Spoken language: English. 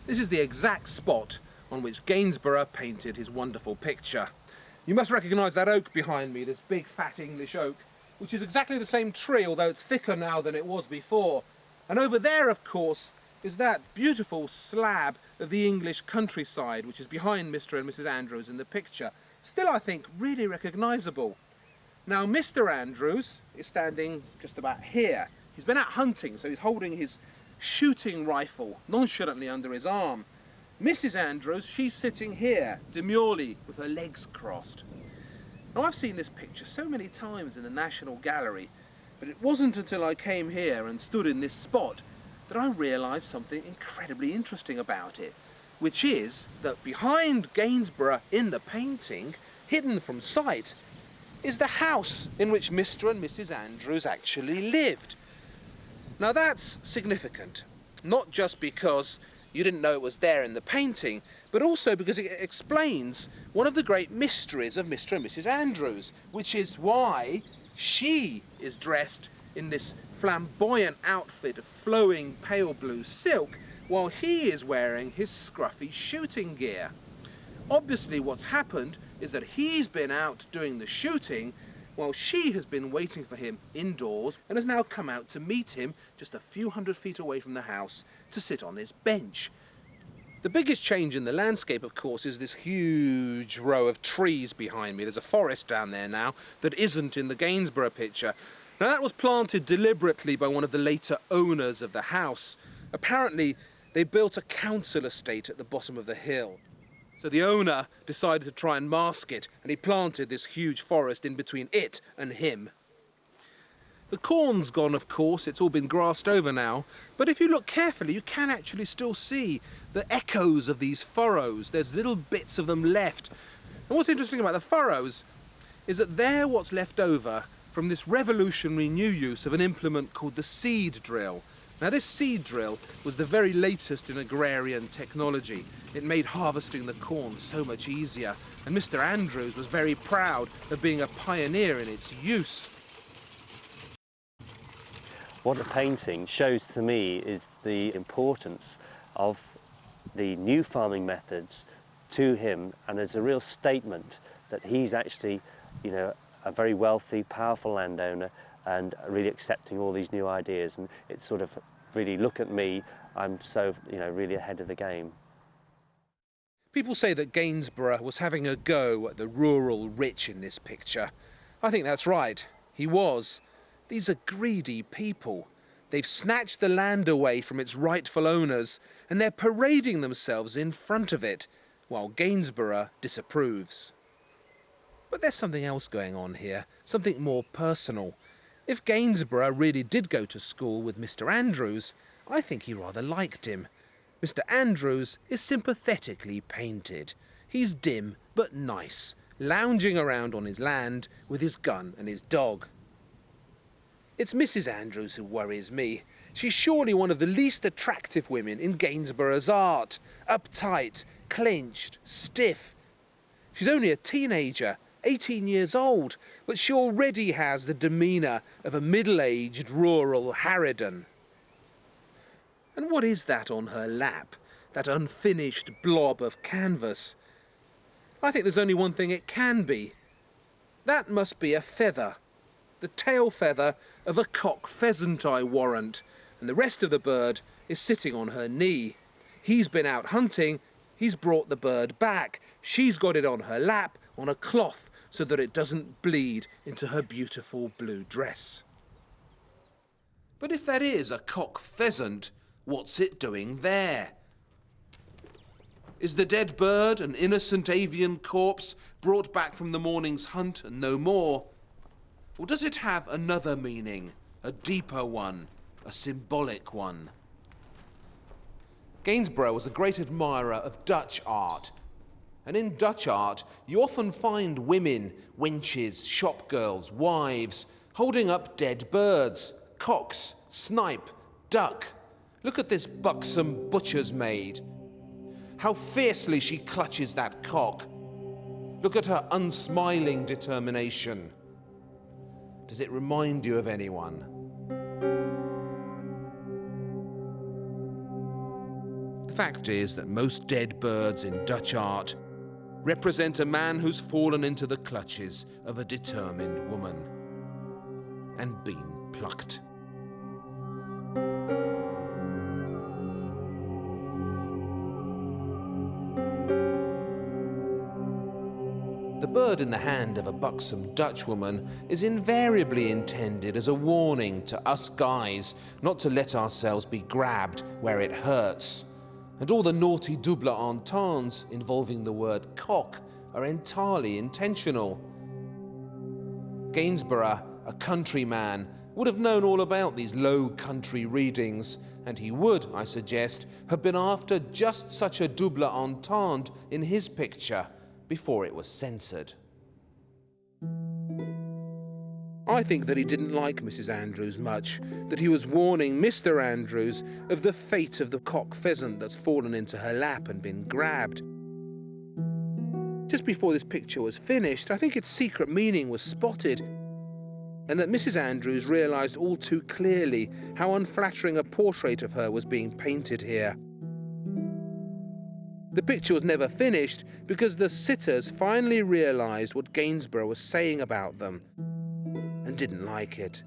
This is the exact spot on which Gainsborough painted his wonderful picture. You must recognise that oak behind me, this big fat English oak, which is exactly the same tree, although it's thicker now than it was before. And over there, of course, is that beautiful slab of the English countryside, which is behind Mr. and Mrs. Andrews in the picture. Still, I think, really recognisable. Now, Mr. Andrews is standing just about here. He's been out hunting, so he's holding his shooting rifle nonchalantly under his arm. Mrs. Andrews, she's sitting here, demurely, with her legs crossed. Now, I've seen this picture so many times in the National Gallery, but it wasn't until I came here and stood in this spot that I realised something incredibly interesting about it, which is that behind Gainsborough in the painting, hidden from sight, is the house in which Mr. and Mrs. Andrews actually lived. Now that's significant, not just because you didn't know it was there in the painting, but also because it explains one of the great mysteries of Mr. and Mrs. Andrews, which is why she is dressed in this flamboyant outfit of flowing pale blue silk, while he is wearing his scruffy shooting gear. Obviously what's happened is that he's been out doing the shooting while she has been waiting for him indoors and has now come out to meet him just a few hundred feet away from the house to sit on his bench. The biggest change in the landscape, of course, is this huge row of trees behind me. There's a forest down there now that isn't in the Gainsborough picture. Now that was planted deliberately by one of the later owners of the house. Apparently they built a council estate at the bottom of the hill. So the owner decided to try and mask it, and he planted this huge forest in between it and him. The corn's gone, of course, it's all been grassed over now, but if you look carefully you can actually still see the echoes of these furrows. There's little bits of them left. And what's interesting about the furrows is that they're what's left over from this revolutionary new use of an implement called the seed drill. Now this seed drill was the very latest in agrarian technology. It made harvesting the corn so much easier, and Mr. Andrews was very proud of being a pioneer in its use. What the painting shows to me is the importance of the new farming methods to him, and it's a real statement that he's actually, a very wealthy, powerful landowner and really accepting all these new ideas. And it's sort of really, look at me, I'm so, really ahead of the game. People say that Gainsborough was having a go at the rural rich in this picture. I think that's right. He was. These are greedy people. They've snatched the land away from its rightful owners, and they're parading themselves in front of it, while Gainsborough disapproves. But there's something else going on here, something more personal. If Gainsborough really did go to school with Mr. Andrews, I think he rather liked him. Mr. Andrews is sympathetically painted. He's dim but nice, lounging around on his land with his gun and his dog. It's Mrs. Andrews who worries me. She's surely one of the least attractive women in Gainsborough's art. Uptight, clenched, stiff. She's only a teenager, 18 years old, but she already has the demeanour of a middle-aged rural harridan. And what is that on her lap, that unfinished blob of canvas? I think there's only one thing it can be. That must be a feather. The tail feather of a cock pheasant, I warrant, and the rest of the bird is sitting on her knee. He's been out hunting, he's brought the bird back, she's got it on her lap, on a cloth, so that it doesn't bleed into her beautiful blue dress. But if that is a cock pheasant, what's it doing there? Is the dead bird an innocent avian corpse brought back from the morning's hunt and no more? Or does it have another meaning, a deeper one, a symbolic one? Gainsborough was a great admirer of Dutch art. And in Dutch art, you often find women, wenches, shopgirls, wives, holding up dead birds, cocks, snipe, duck. Look at this buxom butcher's maid. How fiercely she clutches that cock. Look at her unsmiling determination. Does it remind you of anyone? The fact is that most dead birds in Dutch art represent a man who's fallen into the clutches of a determined woman and been plucked. The bird in the hand of a buxom Dutch woman is invariably intended as a warning to us guys not to let ourselves be grabbed where it hurts. And all the naughty double entendres involving the word cock are entirely intentional. Gainsborough, a countryman, would have known all about these low country readings, and he would, I suggest, have been after just such a double entendre in his picture before it was censored. I think that he didn't like Mrs. Andrews much, that he was warning Mr. Andrews of the fate of the cock pheasant that's fallen into her lap and been grabbed. Just before this picture was finished, I think its secret meaning was spotted, and that Mrs. Andrews realised all too clearly how unflattering a portrait of her was being painted here. The picture was never finished because the sitters finally realised what Gainsborough was saying about them and didn't like it.